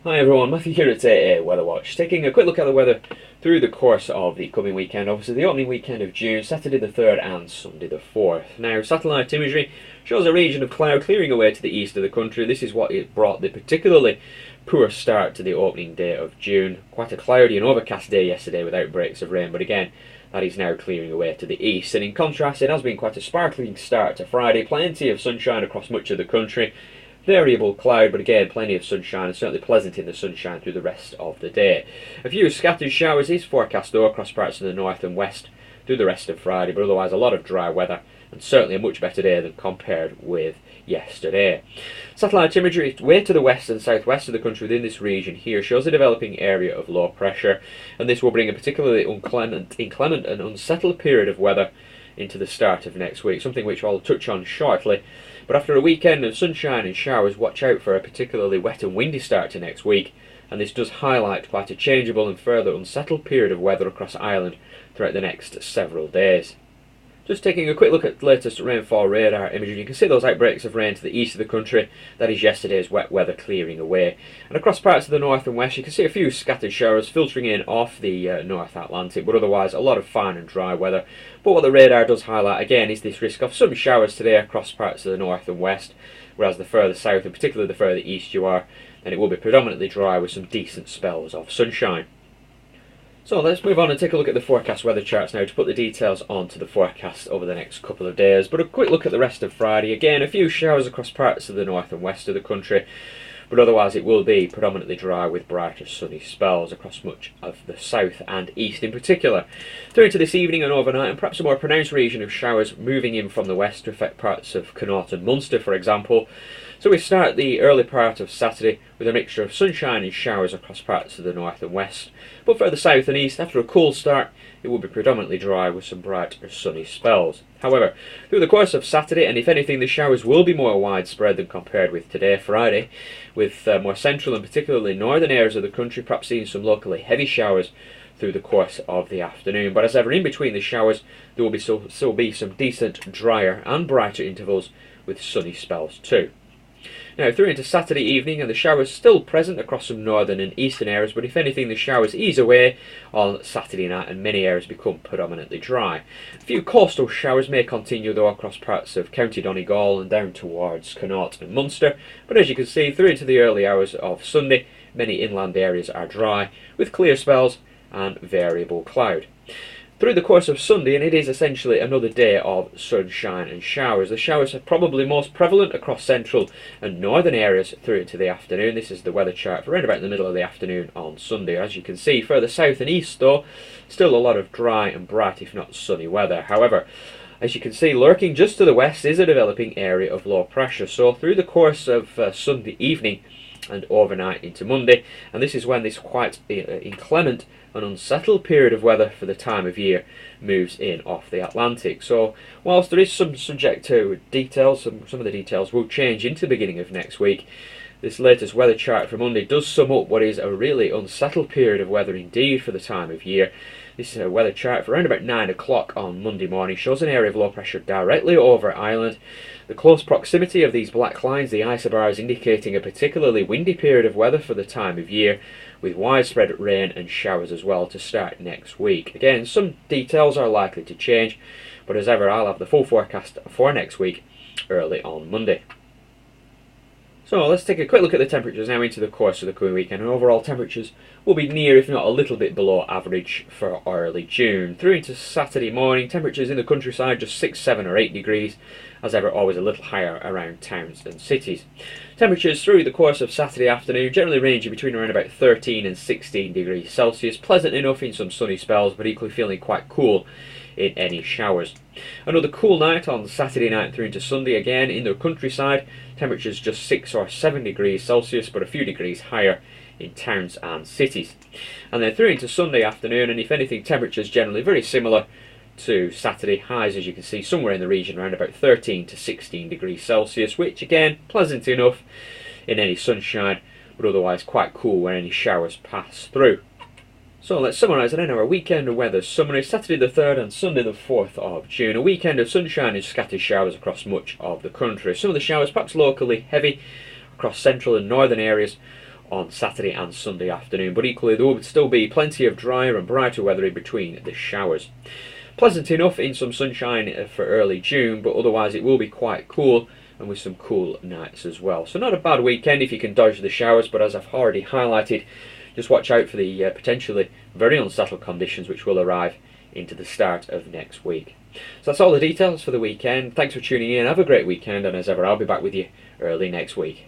Hi everyone, Matthew here at AA Weather Watch, taking a quick look at the weather through the course of the coming weekend, obviously the opening weekend of June, Saturday the 3rd and Sunday the 4th. Now, satellite imagery shows a region of cloud clearing away to the east of the country. This is what it brought the particularly poor start to the opening day of June. Quite a cloudy and overcast day yesterday without breaks of rain, but again, that is now clearing away to the east. And in contrast, it has been quite a sparkling start to Friday, plenty of sunshine across much of the country. Variable cloud, but again plenty of sunshine, and certainly pleasant in the sunshine through the rest of the day. A few scattered showers is forecast though across parts of the north and west through the rest of Friday, but otherwise a lot of dry weather and certainly a much better day than compared with yesterday. Satellite imagery way to the west and southwest of the country within this region here shows a developing area of low pressure, and this will bring a particularly inclement and unsettled period of weather into the start of next week, something which I'll touch on shortly. But after a weekend of sunshine and showers, watch out for a particularly wet and windy start to next week, and this does highlight quite a changeable and further unsettled period of weather across Ireland throughout the next several days. Just taking a quick look at the latest rainfall radar imagery, you can see those outbreaks of rain to the east of the country. That is yesterday's wet weather clearing away. And across parts of the north and west, you can see a few scattered showers filtering in off the North Atlantic, but otherwise a lot of fine and dry weather. But what the radar does highlight again is this risk of some showers today across parts of the north and west, whereas the further south, and particularly the further east you are, then it will be predominantly dry with some decent spells of sunshine. So let's move on and take a look at the forecast weather charts now to put the details onto the forecast over the next couple of days. But a quick look at the rest of Friday. Again, a few showers across parts of the north and west of the country, but otherwise it will be predominantly dry with brighter sunny spells across much of the south and east in particular. Through into this evening and overnight, and perhaps a more pronounced region of showers moving in from the west to affect parts of Connaught and Munster, for example. So we start the early part of Saturday with a mixture of sunshine and showers across parts of the north and west. But further south and east, after a cool start, it will be predominantly dry with some bright or sunny spells. However, through the course of Saturday, and if anything, the showers will be more widespread than compared with today, Friday, with more central and particularly northern areas of the country perhaps seeing some locally heavy showers through the course of the afternoon. But as ever, in between the showers, there will still be some decent, drier and brighter intervals with sunny spells too. Now, through into Saturday evening, and the showers still present across some northern and eastern areas, but if anything, the showers ease away on Saturday night and many areas become predominantly dry. A few coastal showers may continue though across parts of County Donegal and down towards Connaught and Munster, but as you can see, through into the early hours of Sunday, many inland areas are dry with clear spells and variable cloud. Through the course of Sunday, and it is essentially another day of sunshine and showers. The showers are probably most prevalent across central and northern areas through into the afternoon. This is the weather chart for around about the middle of the afternoon on Sunday. As you can see, further south and east though, still a lot of dry and bright, if not sunny weather. However, as you can see, lurking just to the west is a developing area of low pressure. So through the course of Sunday evening and overnight into Monday, and this is when this quite inclement and unsettled period of weather for the time of year moves in off the Atlantic. So whilst there is some subject to details, some of the details will change into the beginning of next week, this latest weather chart for Monday does sum up what is a really unsettled period of weather indeed for the time of year. This is a weather chart for around about 9 o'clock on Monday morning, shows an area of low pressure directly over Ireland. The close proximity of these black lines, the isobars, indicating a particularly windy period of weather for the time of year, with widespread rain and showers as well to start next week. Again, some details are likely to change, but as ever, I'll have the full forecast for next week early on Monday. So let's take a quick look at the temperatures now into the course of the coming weekend, and overall temperatures will be near, if not a little bit below average for early June. Through into Saturday morning, temperatures in the countryside just 6, 7 or 8 degrees, as ever always a little higher around towns and cities. Temperatures through the course of Saturday afternoon generally ranging between around about 13 and 16 degrees Celsius, pleasant enough in some sunny spells, but equally feeling quite cool in any showers. Another cool night on Saturday night through into Sunday, again in the countryside, temperatures just 6 or 7 degrees Celsius, but a few degrees higher in towns and cities. And then through into Sunday afternoon, and if anything, temperatures generally very similar to Saturday. Highs, as you can see, somewhere in the region around about 13 to 16 degrees Celsius, which again, pleasant enough in any sunshine, but otherwise quite cool when any showers pass through. So let's summarise then our weekend weather summary. Saturday the 3rd and Sunday the 4th of June. A weekend of sunshine and scattered showers across much of the country. Some of the showers perhaps locally heavy across central and northern areas on Saturday and Sunday afternoon, but equally there will still be plenty of drier and brighter weather in between the showers. Pleasant enough in some sunshine for early June, but otherwise it will be quite cool and with some cool nights as well. So not a bad weekend if you can dodge the showers, but as I've already highlighted, just watch out for the potentially very unsettled conditions which will arrive into the start of next week. So that's all the details for the weekend. Thanks for tuning in. Have a great weekend, and as ever, I'll be back with you early next week.